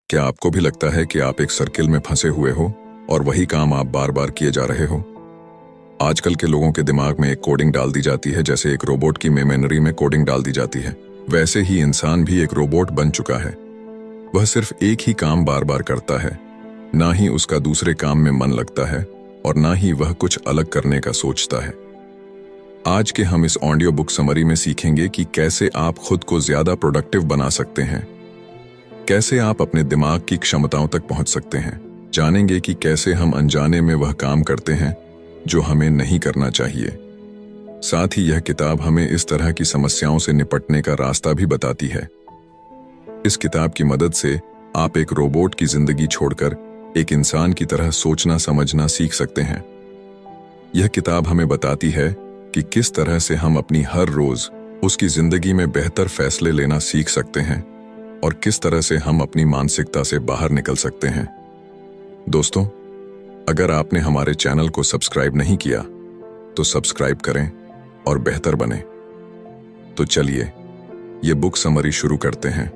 क्या आपको भी लगता है कि आप एक सर्किल में फंसे हुए हो और वही काम आप बार बार किए जा रहे हो? आजकल के लोगों के दिमाग में एक कोडिंग डाल दी जाती है, जैसे एक रोबोट की मेमोरी में कोडिंग डाल दी जाती है। वैसे ही इंसान भी एक रोबोट बन चुका है। वह सिर्फ एक ही काम बार बार करता है, ना ही उसका दूसरे काम में मन लगता है और ना ही वह कुछ अलग करने का सोचता है। आज के हम इस ऑडियो बुक समरी में सीखेंगे कि कैसे आप खुद को ज्यादा प्रोडक्टिव बना सकते हैं, कैसे आप अपने दिमाग की क्षमताओं तक पहुंच सकते हैं। जानेंगे कि कैसे हम अनजाने में वह काम करते हैं जो हमें नहीं करना चाहिए। साथ ही यह किताब हमें इस तरह की समस्याओं से निपटने का रास्ता भी बताती है। इस किताब की मदद से आप एक रोबोट की जिंदगी छोड़कर एक इंसान की तरह सोचना समझना सीख सकते हैं। यह किताब हमें बताती है कि किस तरह से हम अपनी हर रोज उसकी जिंदगी में बेहतर फैसले लेना सीख सकते हैं और किस तरह से हम अपनी मानसिकता से बाहर निकल सकते हैं। दोस्तों, अगर आपने हमारे चैनल को सब्सक्राइब नहीं किया तो सब्सक्राइब करें और बेहतर बने। तो चलिए ये बुक समरी शुरू करते हैं।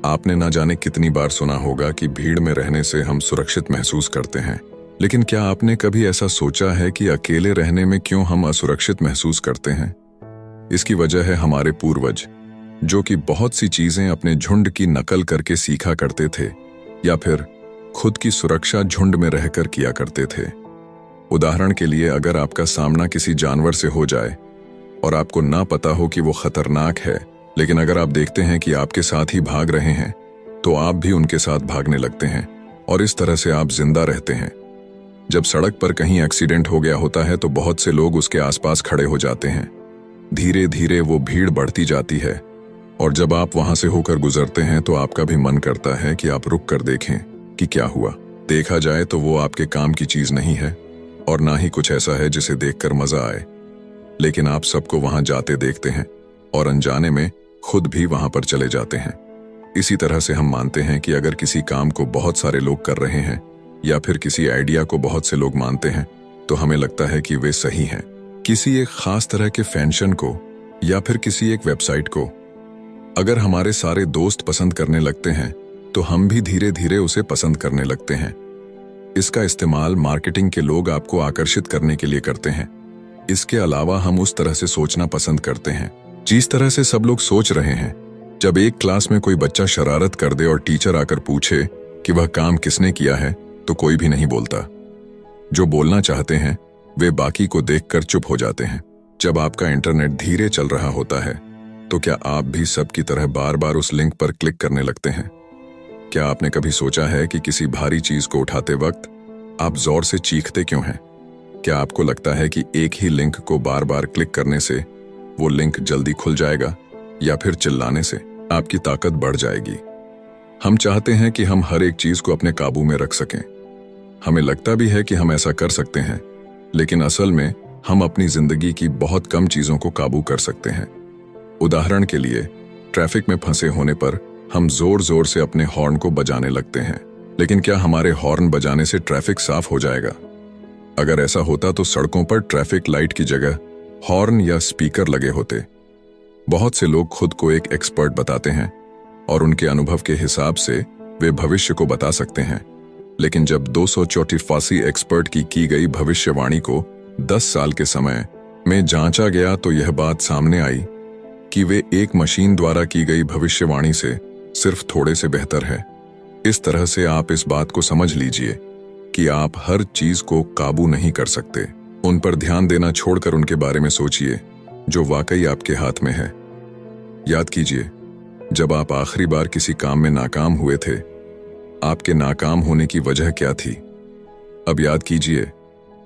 आपने ना जाने कितनी बार सुना होगा कि भीड़ में रहने से हम सुरक्षित महसूस करते हैं, लेकिन क्या आपने कभी ऐसा सोचा है कि अकेले रहने में क्यों हम असुरक्षित महसूस करते हैं? इसकी वजह है हमारे पूर्वज, जो कि बहुत सी चीजें अपने झुंड की नकल करके सीखा करते थे या फिर खुद की सुरक्षा झुंड में रहकर किया करते थे। उदाहरण के लिए, अगर आपका सामना किसी जानवर से हो जाए और आपको ना पता हो कि वो खतरनाक है, लेकिन अगर आप देखते हैं कि आपके साथ ही भाग रहे हैं तो आप भी उनके साथ भागने लगते हैं और इस तरह से आप जिंदा रहते हैं। जब सड़क पर कहीं एक्सीडेंट हो गया होता है तो बहुत से लोग उसके आसपास खड़े हो जाते हैं। धीरे धीरे वो भीड़ बढ़ती जाती है और जब आप वहां से होकर गुजरते हैं तो आपका भी मन करता है कि आप रुक कर देखें कि क्या हुआ। देखा जाए तो वो आपके काम की चीज नहीं है और ना ही कुछ ऐसा है जिसे देखकर मजा आए, लेकिन आप सबको वहां जाते देखते हैं और अनजाने में खुद भी वहां पर चले जाते हैं। इसी तरह से हम मानते हैं कि अगर किसी काम को बहुत सारे लोग कर रहे हैं या फिर किसी आइडिया को बहुत से लोग मानते हैं तो हमें लगता है कि वे सही हैं। किसी एक खास तरह के फैशन को या फिर किसी एक वेबसाइट को अगर हमारे सारे दोस्त पसंद करने लगते हैं तो हम भी धीरे धीरे उसे पसंद करने लगते हैं। इसका इस्तेमाल मार्केटिंग के लोग आपको आकर्षित करने के लिए करते हैं। इसके अलावा हम उस तरह से सोचना पसंद करते हैं जिस तरह से सब लोग सोच रहे हैं। जब एक क्लास में कोई बच्चा शरारत कर दे और टीचर आकर पूछे कि वह काम किसने किया है तो कोई भी नहीं बोलता। जो बोलना चाहते हैं वे बाकी को देखकर चुप हो जाते हैं। जब आपका इंटरनेट धीरे चल रहा होता है तो क्या आप भी सबकी तरह बार बार उस लिंक पर क्लिक करने लगते हैं? क्या आपने कभी सोचा है कि किसी भारी चीज को उठाते वक्त आप जोर से चीखते क्यों हैं? क्या आपको लगता है कि एक ही लिंक को बार बार क्लिक करने से वो लिंक जल्दी खुल जाएगा या फिर चिल्लाने से आपकी ताकत बढ़ जाएगी? हम चाहते हैं कि हम हर एक चीज को अपने काबू में रख सकें। हमें लगता भी है कि हम ऐसा कर सकते हैं, लेकिन असल में हम अपनी जिंदगी की बहुत कम चीजों को काबू कर सकते हैं। उदाहरण के लिए, ट्रैफिक में फंसे होने पर हम जोर जोर से अपने हॉर्न को बजाने लगते हैं, लेकिन क्या हमारे हॉर्न बजाने से ट्रैफिक साफ हो जाएगा? अगर ऐसा होता तो सड़कों पर ट्रैफिक लाइट की जगह हॉर्न या स्पीकर लगे होते। बहुत से लोग खुद को एक एक्सपर्ट बताते हैं और उनके अनुभव के हिसाब से वे भविष्य को बता सकते हैं, लेकिन जब 284 एक्सपर्ट की गई भविष्यवाणी को 10 साल के समय में जांचा गया तो यह बात सामने आई कि वे एक मशीन द्वारा की गई भविष्यवाणी से सिर्फ थोड़े से बेहतर है। इस तरह से आप इस बात को समझ लीजिए कि आप हर चीज को काबू नहीं कर सकते। उन पर ध्यान देना छोड़कर उनके बारे में सोचिए जो वाकई आपके हाथ में है। याद कीजिए, जब आप आखिरी बार किसी काम में नाकाम हुए थे, आपके नाकाम होने की वजह क्या थी? अब याद कीजिए,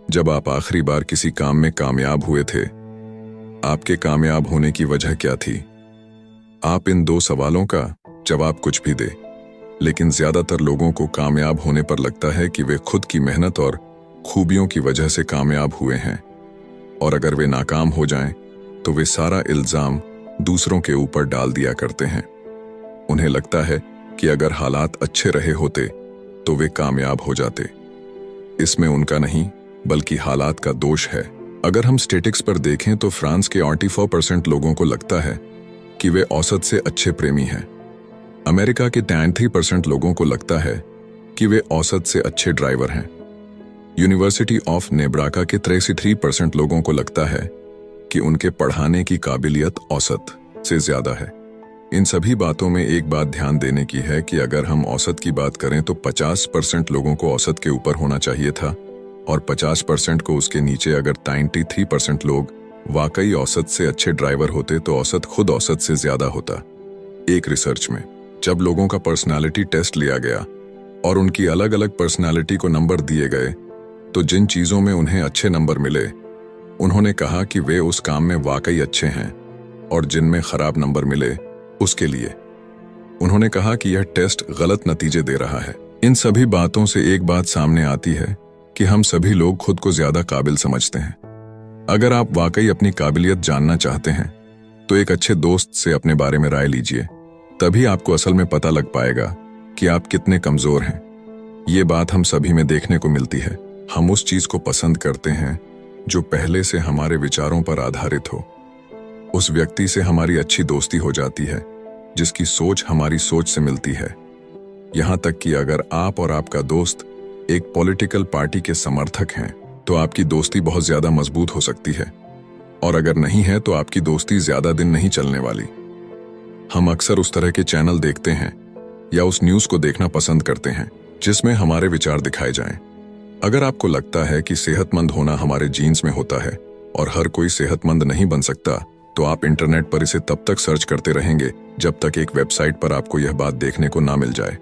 जब आप आखिरी बार किसी काम में कामयाब हुए थे, आपके कामयाब होने की वजह क्या थी? आप इन 2 सवालों का जवाब कुछ भी दे, लेकिन ज्यादातर लोगों को कामयाब होने पर लगता है कि वे खुद की मेहनत और खूबियों की वजह से कामयाब हुए हैं, और अगर वे नाकाम हो जाएं, तो वे सारा इल्जाम दूसरों के ऊपर डाल दिया करते हैं। उन्हें लगता है कि अगर हालात अच्छे रहे होते तो वे कामयाब हो जाते। इसमें उनका नहीं बल्कि हालात का दोष है। अगर हम स्टेटिक्स पर देखें तो फ्रांस के 84% लोगों को लगता है कि वे औसत से अच्छे प्रेमी हैं। अमेरिका के 93% लोगों को लगता है कि वे औसत से अच्छे ड्राइवर हैं। यूनिवर्सिटी ऑफ नेब्राका के 63% लोगों को लगता है कि उनके पढ़ाने की काबिलियत औसत से ज्यादा है। इन सभी बातों में एक बात ध्यान देने की है कि अगर हम औसत की बात करें तो 50% लोगों को औसत के ऊपर होना चाहिए था और 50% को उसके नीचे। अगर 93% लोग वाकई औसत से अच्छे ड्राइवर होते तो औसत खुद औसत से ज्यादा होता। एक रिसर्च में जब लोगों का पर्सनालिटी टेस्ट लिया गया और उनकी अलग अलग पर्सनालिटी को नंबर दिए गए तो जिन चीजों में उन्हें अच्छे नंबर मिले उन्होंने कहा कि वे उस काम में वाकई अच्छे हैं, और जिनमें खराब नंबर मिले उसके लिए उन्होंने कहा कि यह टेस्ट गलत नतीजे दे रहा है। इन सभी बातों से एक बात सामने आती है कि हम सभी लोग खुद को ज्यादा काबिल समझते हैं। अगर आप वाकई अपनी काबिलियत जानना चाहते हैं तो एक अच्छे दोस्त से अपने बारे में राय लीजिए, तभी आपको असल में पता लग पाएगा कि आप कितने कमजोर हैं। ये बात हम सभी में देखने को मिलती है। हम उस चीज को पसंद करते हैं जो पहले से हमारे विचारों पर आधारित हो। उस व्यक्ति से हमारी अच्छी दोस्ती हो जाती है जिसकी सोच हमारी सोच से मिलती है। यहां तक कि अगर आप और आपका दोस्त एक पॉलिटिकल पार्टी के समर्थक हैं तो आपकी दोस्ती बहुत ज्यादा मजबूत हो सकती है, और अगर नहीं है तो आपकी दोस्ती ज्यादा दिन नहीं चलने वाली। हम अक्सर उस तरह के चैनल देखते हैं या उस न्यूज को देखना पसंद करते हैं जिसमें हमारे विचार दिखाए जाएं। अगर आपको लगता है कि सेहतमंद होना हमारे जीन्स में होता है और हर कोई सेहतमंद नहीं बन सकता, तो आप इंटरनेट पर इसे तब तक सर्च करते रहेंगे जब तक एक वेबसाइट पर आपको यह बात देखने को ना मिल जाए।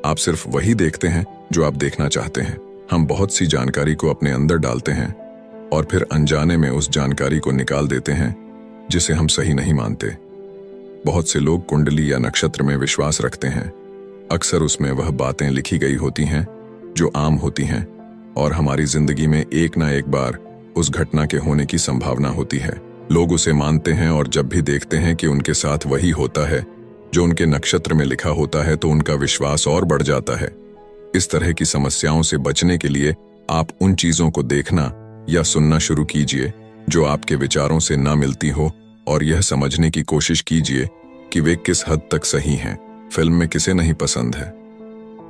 आप सिर्फ वही देखते हैं जो आप देखना चाहते हैं। हम बहुत सी जानकारी को अपने अंदर डालते हैं और फिर अनजाने में उस जानकारी को निकाल देते हैं जिसे हम सही नहीं मानते। बहुत से लोग कुंडली या नक्षत्र में विश्वास रखते हैं। अक्सर उसमें वह बातें लिखी गई होती हैं जो आम होती हैं, और हमारी जिंदगी में एक ना एक बार उस घटना के होने की संभावना होती है। लोग उसे मानते हैं और जब भी देखते हैं कि उनके साथ वही होता है जो उनके नक्षत्र में लिखा होता है तो उनका विश्वास और बढ़ जाता है। इस तरह की समस्याओं से बचने के लिए आप उन चीजों को देखना या सुनना शुरू कीजिए जो आपके विचारों से ना मिलती हो, और यह समझने की कोशिश कीजिए कि वे किस हद तक सही हैं। फिल्म में किसे नहीं पसंद है?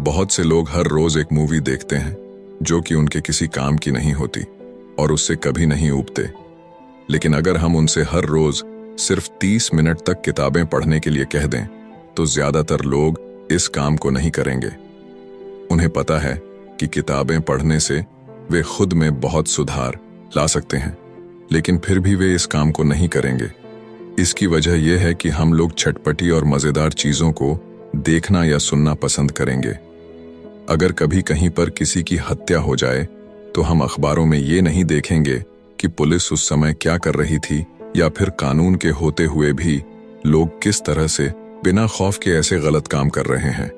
बहुत से लोग हर रोज एक मूवी देखते हैं जो कि उनके किसी काम की नहीं होती और उससे कभी नहीं ऊबते। लेकिन अगर हम उनसे हर रोज सिर्फ 30 मिनट तक किताबें पढ़ने के लिए कह दें तो ज्यादातर लोग इस काम को नहीं करेंगे। उन्हें पता है कि किताबें पढ़ने से वे खुद में बहुत सुधार ला सकते हैं, लेकिन फिर भी वे इस काम को नहीं करेंगे। इसकी वजह यह है कि हम लोग चटपटी और मजेदार चीजों को देखना या सुनना पसंद करेंगे। अगर कभी कहीं पर किसी की हत्या हो जाए तो हम अखबारों में ये नहीं देखेंगे कि पुलिस उस समय क्या कर रही थी, या फिर कानून के होते हुए भी लोग किस तरह से बिना खौफ के ऐसे गलत काम कर रहे हैं।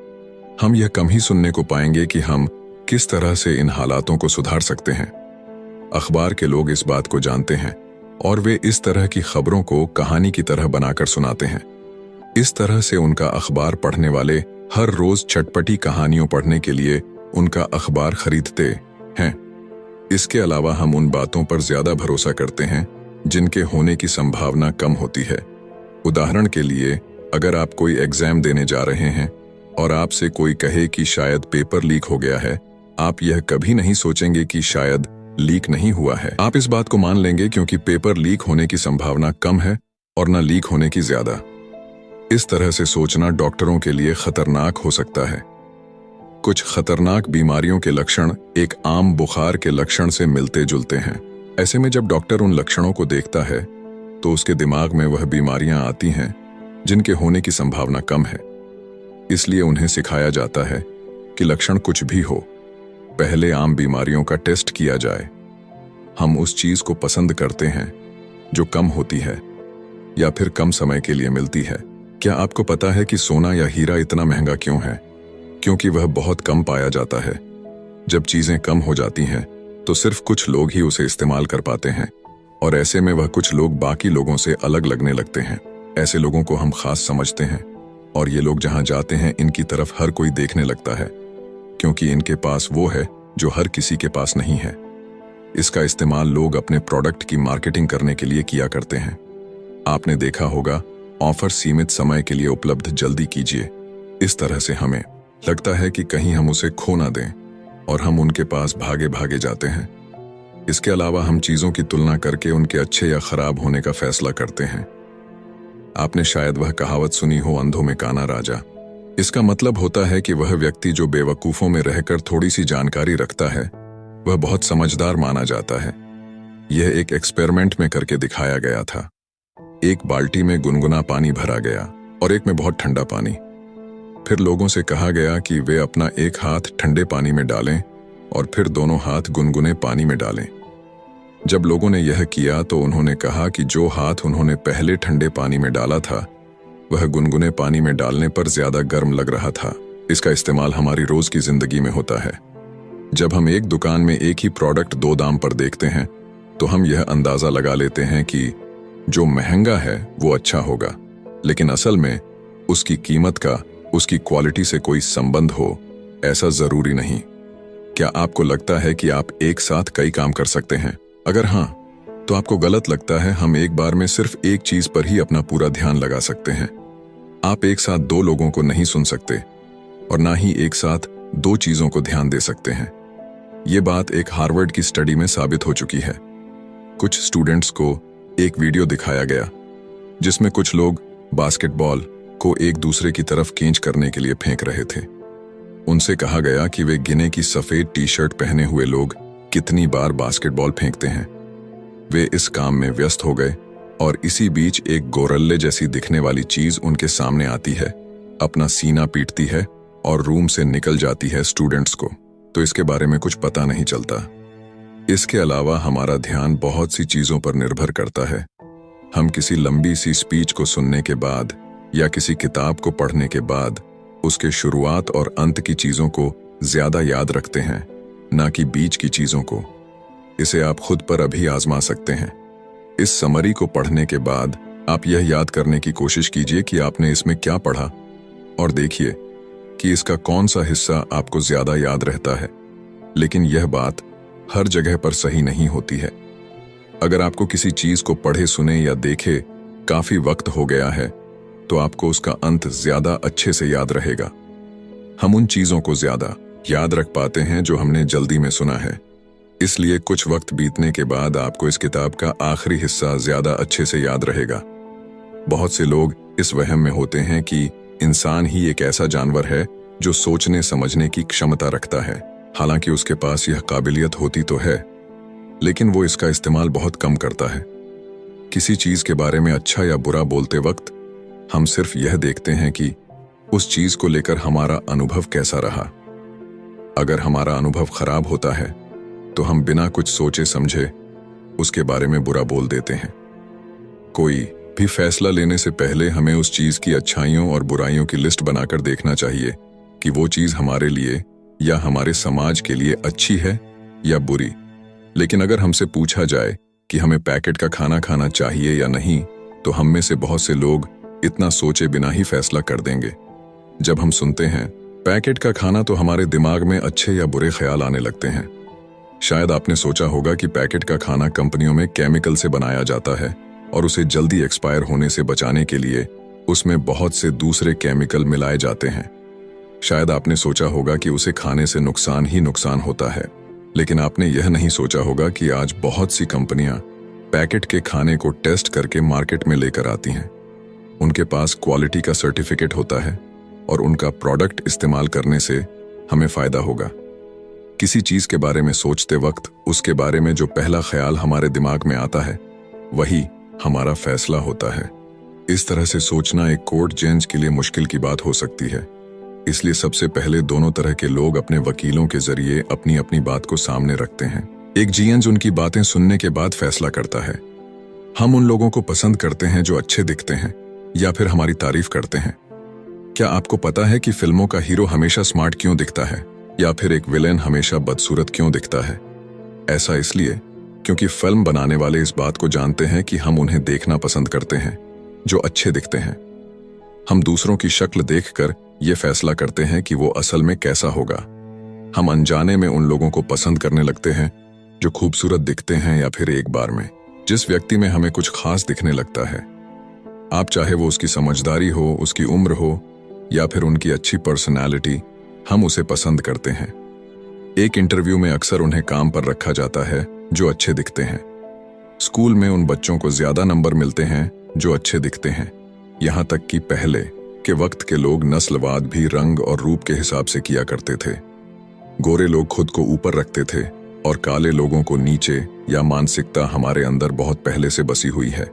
हम यह कम ही सुनने को पाएंगे कि हम किस तरह से इन हालातों को सुधार सकते हैं। अखबार के लोग इस बात को जानते हैं और वे इस तरह की खबरों को कहानी की तरह बनाकर सुनाते हैं। इस तरह से उनका अखबार पढ़ने वाले हर रोज चटपटी कहानियों पढ़ने के लिए उनका अखबार खरीदते हैं। इसके अलावा हम उन बातों पर ज्यादा भरोसा करते हैं जिनके होने की संभावना कम होती है। उदाहरण के लिए, अगर आप कोई एग्जाम देने जा रहे हैं और आपसे कोई कहे कि शायद पेपर लीक हो गया है, आप यह कभी नहीं सोचेंगे कि शायद लीक नहीं हुआ है। आप इस बात को मान लेंगे क्योंकि पेपर लीक होने की संभावना कम है और न लीक होने की ज्यादा। इस तरह से सोचना डॉक्टरों के लिए खतरनाक हो सकता है। कुछ खतरनाक बीमारियों के लक्षण एक आम बुखार के लक्षण से मिलते जुलते हैं। ऐसे में जब डॉक्टर उन लक्षणों को देखता है तो उसके दिमाग में वह बीमारियां आती हैं जिनके होने की संभावना कम है। इसलिए उन्हें सिखाया जाता है कि लक्षण कुछ भी हो, पहले आम बीमारियों का टेस्ट किया जाए। हम उस चीज को पसंद करते हैं जो कम होती है या फिर कम समय के लिए मिलती है। क्या आपको पता है कि सोना या हीरा इतना महंगा क्यों है? क्योंकि वह बहुत कम पाया जाता है। जब चीजें कम हो जाती हैं तो सिर्फ कुछ लोग ही उसे इस्तेमाल कर पाते हैं, और ऐसे में वह कुछ लोग बाकी लोगों से अलग लगने लगते हैं। ऐसे लोगों को हम खास समझते हैं, और ये लोग जहां जाते हैं इनकी तरफ हर कोई देखने लगता है, क्योंकि इनके पास वो है जो हर किसी के पास नहीं है। इसका इस्तेमाल लोग अपने प्रोडक्ट की मार्केटिंग करने के लिए किया करते हैं। आपने देखा होगा ऑफर सीमित समय के लिए उपलब्ध, जल्दी कीजिए। इस तरह से हमें लगता है कि कहीं हम उसे खो ना दें और हम उनके पास भागे भागे जाते हैं। इसके अलावा हम चीजों की तुलना करके उनके अच्छे या खराब होने का फैसला करते हैं। आपने शायद वह कहावत सुनी हो, अंधों में काना राजा। इसका मतलब होता है कि वह व्यक्ति जो बेवकूफों में रहकर थोड़ी सी जानकारी रखता है वह बहुत समझदार माना जाता है। यह एक एक्सपेरिमेंट में करके दिखाया गया था। एक बाल्टी में गुनगुना पानी भरा गया और एक में बहुत ठंडा पानी। फिर लोगों से कहा गया कि वे अपना एक हाथ ठंडे पानी में डालें और फिर दोनों हाथ गुनगुने पानी में डालें। जब लोगों ने यह किया तो उन्होंने कहा कि जो हाथ उन्होंने पहले ठंडे पानी में डाला था वह गुनगुने पानी में डालने पर ज्यादा गर्म लग रहा था। इसका इस्तेमाल हमारी रोज की जिंदगी में होता है। जब हम एक दुकान में एक ही प्रोडक्ट दो दाम पर देखते हैं तो हम यह अंदाजा लगा लेते हैं कि जो महंगा है वो अच्छा होगा, लेकिन असल में उसकी कीमत का उसकी क्वालिटी से कोई संबंध हो ऐसा जरूरी नहीं। क्या आपको लगता है कि आप एक साथ कई काम कर सकते हैं? अगर हाँ, तो आपको गलत लगता है। हम एक बार में सिर्फ एक चीज पर ही अपना पूरा ध्यान लगा सकते हैं। आप एक साथ दो लोगों को नहीं सुन सकते और ना ही एक साथ दो चीजों को ध्यान दे सकते हैं। ये बात एक हार्वर्ड की स्टडी में साबित हो चुकी है। कुछ स्टूडेंट्स को एक वीडियो दिखाया गया जिसमें कुछ लोग बास्केटबॉल को एक दूसरे की तरफ खींच करने के लिए फेंक रहे थे। उनसे कहा गया कि वे गिने कि सफेद टी शर्ट पहने हुए लोग कितनी बार बास्केटबॉल फेंकते हैं। वे इस काम में व्यस्त हो गए और इसी बीच एक गोरल्ले जैसी दिखने वाली चीज उनके सामने आती है, अपना सीना पीटती है और रूम से निकल जाती है। स्टूडेंट्स को तो इसके बारे में कुछ पता नहीं चलता। इसके अलावा हमारा ध्यान बहुत सी चीजों पर निर्भर करता है। हम किसी लंबी सी स्पीच को सुनने के बाद या किसी किताब को पढ़ने के बाद उसके शुरुआत और अंत की चीजों को ज्यादा याद रखते हैं, ना कि बीच की चीजों को। इसे आप खुद पर अभी आजमा सकते हैं। इस समरी को पढ़ने के बाद आप यह याद करने की कोशिश कीजिए कि आपने इसमें क्या पढ़ा और देखिए कि इसका कौन सा हिस्सा आपको ज्यादा याद रहता है। लेकिन यह बात हर जगह पर सही नहीं होती है। अगर आपको किसी चीज को पढ़े, सुने या देखे काफी वक्त हो गया है तो आपको उसका अंत ज्यादा अच्छे से याद रहेगा। हम उन चीजों को ज्यादा याद रख पाते हैं जो हमने जल्दी में सुना है। इसलिए कुछ वक्त बीतने के बाद आपको इस किताब का आखिरी हिस्सा ज्यादा अच्छे से याद रहेगा। बहुत से लोग इस वहम में होते हैं कि इंसान ही एक ऐसा जानवर है जो सोचने समझने की क्षमता रखता है। हालांकि उसके पास यह काबिलियत होती तो है, लेकिन वो इसका इस्तेमाल बहुत कम करता है। किसी चीज के बारे में अच्छा या बुरा बोलते वक्त हम सिर्फ यह देखते हैं कि उस चीज को लेकर हमारा अनुभव कैसा रहा। अगर हमारा अनुभव खराब होता है तो हम बिना कुछ सोचे समझे उसके बारे में बुरा बोल देते हैं। कोई भी फैसला लेने से पहले हमें उस चीज की अच्छाइयों और बुराइयों की लिस्ट बनाकर देखना चाहिए कि वो चीज हमारे लिए या हमारे समाज के लिए अच्छी है या बुरी। लेकिन अगर हमसे पूछा जाए कि हमें पैकेट का खाना खाना चाहिए या नहीं, तो हम में से बहुत से लोग इतना सोचे बिना ही फैसला कर देंगे। जब हम सुनते हैं पैकेट का खाना तो हमारे दिमाग में अच्छे या बुरे ख्याल आने लगते हैं। शायद आपने सोचा होगा कि पैकेट का खाना कंपनियों में केमिकल से बनाया जाता है और उसे जल्दी एक्सपायर होने से बचाने के लिए उसमें बहुत से दूसरे केमिकल मिलाए जाते हैं। शायद आपने सोचा होगा कि उसे खाने से नुकसान ही नुकसान होता है, लेकिन आपने यह नहीं सोचा होगा कि आज बहुत सी कंपनियां पैकेट के खाने को टेस्ट करके मार्केट में लेकर आती हैं। उनके पास क्वालिटी का सर्टिफिकेट होता है और उनका प्रोडक्ट इस्तेमाल करने से हमें फायदा होगा। किसी चीज के बारे में सोचते वक्त उसके बारे में जो पहला ख्याल हमारे दिमाग में आता है वही हमारा फैसला होता है। इस तरह से सोचना एक कोर्ट जज के लिए मुश्किल की बात हो सकती है। इसलिए सबसे पहले दोनों तरह के लोग अपने वकीलों के जरिए अपनी अपनी बात को सामने रखते हैं। एक जज उनकी बातें सुनने के बाद फैसला करता है। हम उन लोगों को पसंद करते हैं जो अच्छे दिखते हैं या फिर हमारी तारीफ करते हैं। क्या आपको पता है कि फिल्मों का हीरो हमेशा स्मार्ट क्यों दिखता है या फिर एक विलेन हमेशा बदसूरत क्यों दिखता है? ऐसा इसलिए क्योंकि फिल्म बनाने वाले इस बात को जानते हैं कि हम उन्हें देखना पसंद करते हैं जो अच्छे दिखते हैं। हम दूसरों की शक्ल देखकर यह फैसला करते हैं कि वो असल में कैसा होगा। हम अनजाने में उन लोगों को पसंद करने लगते हैं जो खूबसूरत दिखते हैं या फिर एक बार में जिस व्यक्ति में हमें कुछ खास दिखने लगता है आप चाहे वो उसकी समझदारी हो, उसकी उम्र हो या फिर उनकी अच्छी पर्सनालिटी, हम उसे पसंद करते हैं। एक इंटरव्यू में अक्सर उन्हें काम पर रखा जाता है जो अच्छे दिखते हैं। स्कूल में उन बच्चों को ज्यादा नंबर मिलते हैं जो अच्छे दिखते हैं। यहाँ तक कि पहले के वक्त के लोग नस्लवाद भी रंग और रूप के हिसाब से किया करते थे। गोरे लोग खुद को ऊपर रखते थे और काले लोगों को नीचे, या मानसिकता हमारे अंदर बहुत पहले से बसी हुई है।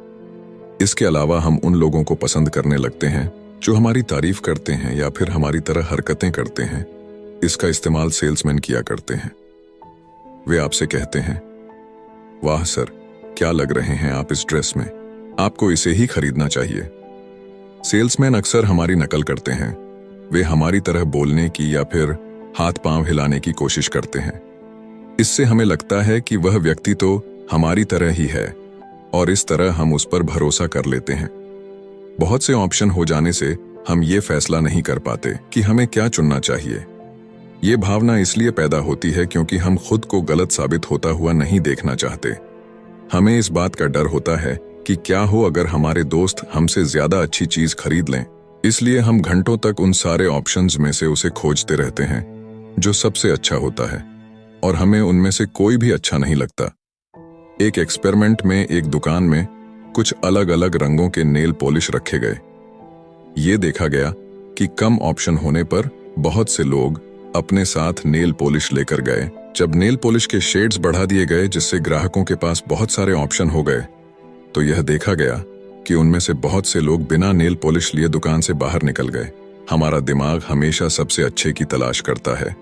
इसके अलावा हम उन लोगों को पसंद करने लगते हैं जो हमारी तारीफ करते हैं या फिर हमारी तरह हरकतें करते हैं। इसका इस्तेमाल सेल्समैन किया करते हैं। वे आपसे कहते हैं, वाह सर, क्या लग रहे हैं आप इस ड्रेस में, आपको इसे ही खरीदना चाहिए। सेल्समैन अक्सर हमारी नकल करते हैं। वे हमारी तरह बोलने की या फिर हाथ पांव हिलाने की कोशिश करते हैं। इससे हमें लगता है कि वह व्यक्ति तो हमारी तरह ही है और इस तरह हम उस पर भरोसा कर लेते हैं। बहुत से ऑप्शन हो जाने से हम ये फैसला नहीं कर पाते कि हमें क्या चुनना चाहिए। ये भावना इसलिए पैदा होती है क्योंकि हम खुद को गलत साबित होता हुआ नहीं देखना चाहते। हमें इस बात का डर होता है कि क्या हो अगर हमारे दोस्त हमसे ज्यादा अच्छी चीज खरीद लें। इसलिए हम घंटों तक उन सारे ऑप्शंस में से उसे खोजते रहते हैं जो सबसे अच्छा होता है, और हमें उनमें से कोई भी अच्छा नहीं लगता। एक एक्सपेरिमेंट में एक दुकान में कुछ अलग अलग रंगों के नेल पॉलिश रखे गए। ये देखा गया कि कम ऑप्शन होने पर बहुत से लोग अपने साथ नेल पॉलिश लेकर गए। जब नेल पॉलिश के शेड्स बढ़ा दिए गए जिससे ग्राहकों के पास बहुत सारे ऑप्शन हो गए, तो यह देखा गया कि उनमें से बहुत से लोग बिना नेल पॉलिश लिए दुकान से बाहर निकल गए। हमारा दिमाग हमेशा सबसे अच्छे की तलाश करता है।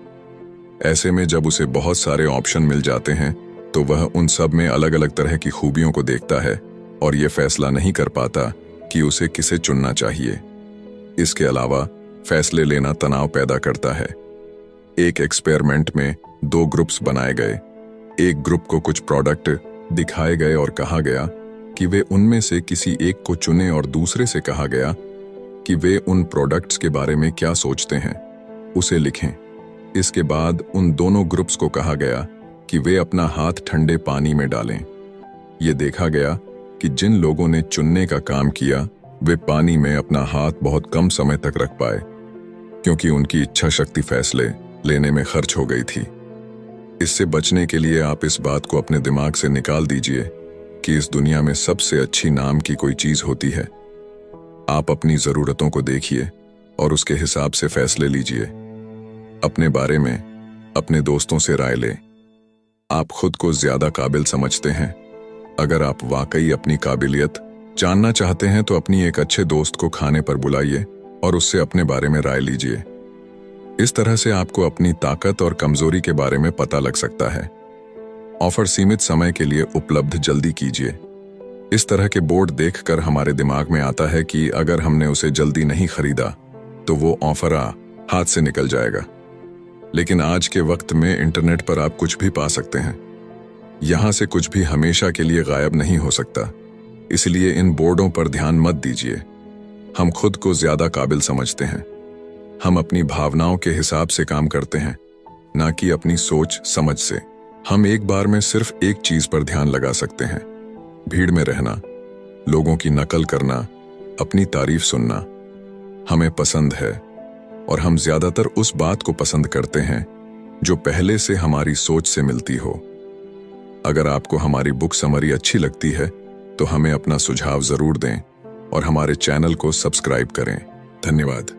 ऐसे में जब उसे बहुत सारे ऑप्शन मिल जाते हैं तो वह उन सब में अलग अलग तरह की खूबियों को देखता है और यह फैसला नहीं कर पाता कि उसे किसे चुनना चाहिए। इसके अलावा फैसले लेना तनाव पैदा करता है। एक एक्सपेरिमेंट में 2 ग्रुप्स बनाए गए। एक ग्रुप को कुछ प्रोडक्ट दिखाए गए और कहा गया कि वे उनमें से किसी एक को चुनें, और दूसरे से कहा गया कि वे उन प्रोडक्ट्स के बारे में क्या सोचते हैं उसे लिखें। इसके बाद उन दोनों ग्रुप्स को कहा गया कि वे अपना हाथ ठंडे पानी में डालें। ये देखा गया कि जिन लोगों ने चुनने का काम किया वे पानी में अपना हाथ बहुत कम समय तक रख पाए, क्योंकि उनकी इच्छा शक्ति फैसले लेने में खर्च हो गई थी। इससे बचने के लिए आप इस बात को अपने दिमाग से निकाल दीजिए कि इस दुनिया में सबसे अच्छी नाम की कोई चीज होती है। आप अपनी जरूरतों को देखिए और उसके हिसाब से फैसले लीजिए। अपने बारे में अपने दोस्तों से राय लें। आप खुद को ज्यादा काबिल समझते हैं? अगर आप वाकई अपनी काबिलियत जानना चाहते हैं तो अपनी एक अच्छे दोस्त को खाने पर बुलाइए और उससे अपने बारे में राय लीजिए। इस तरह से आपको अपनी ताकत और कमजोरी के बारे में पता लग सकता है। ऑफर सीमित समय के लिए उपलब्ध, जल्दी कीजिए। इस तरह के बोर्ड देखकर हमारे दिमाग में आता है कि अगर हमने उसे जल्दी नहीं खरीदा तो वो ऑफर हाथ से निकल जाएगा। लेकिन आज के वक्त में इंटरनेट पर आप कुछ भी पा सकते हैं। यहां से कुछ भी हमेशा के लिए गायब नहीं हो सकता। इसलिए इन बोर्डों पर ध्यान मत दीजिए। हम खुद को ज्यादा काबिल समझते हैं। हम अपनी भावनाओं के हिसाब से काम करते हैं, ना कि अपनी सोच समझ से। हम एक बार में सिर्फ एक चीज पर ध्यान लगा सकते हैं। भीड़ में रहना, लोगों की नकल करना, अपनी तारीफ सुनना हमें पसंद है, और हम ज्यादातर उस बात को पसंद करते हैं जो पहले से हमारी सोच से मिलती हो। अगर आपको हमारी बुक समरी अच्छी लगती है तो हमें अपना सुझाव जरूर दें और हमारे चैनल को सब्सक्राइब करें। धन्यवाद।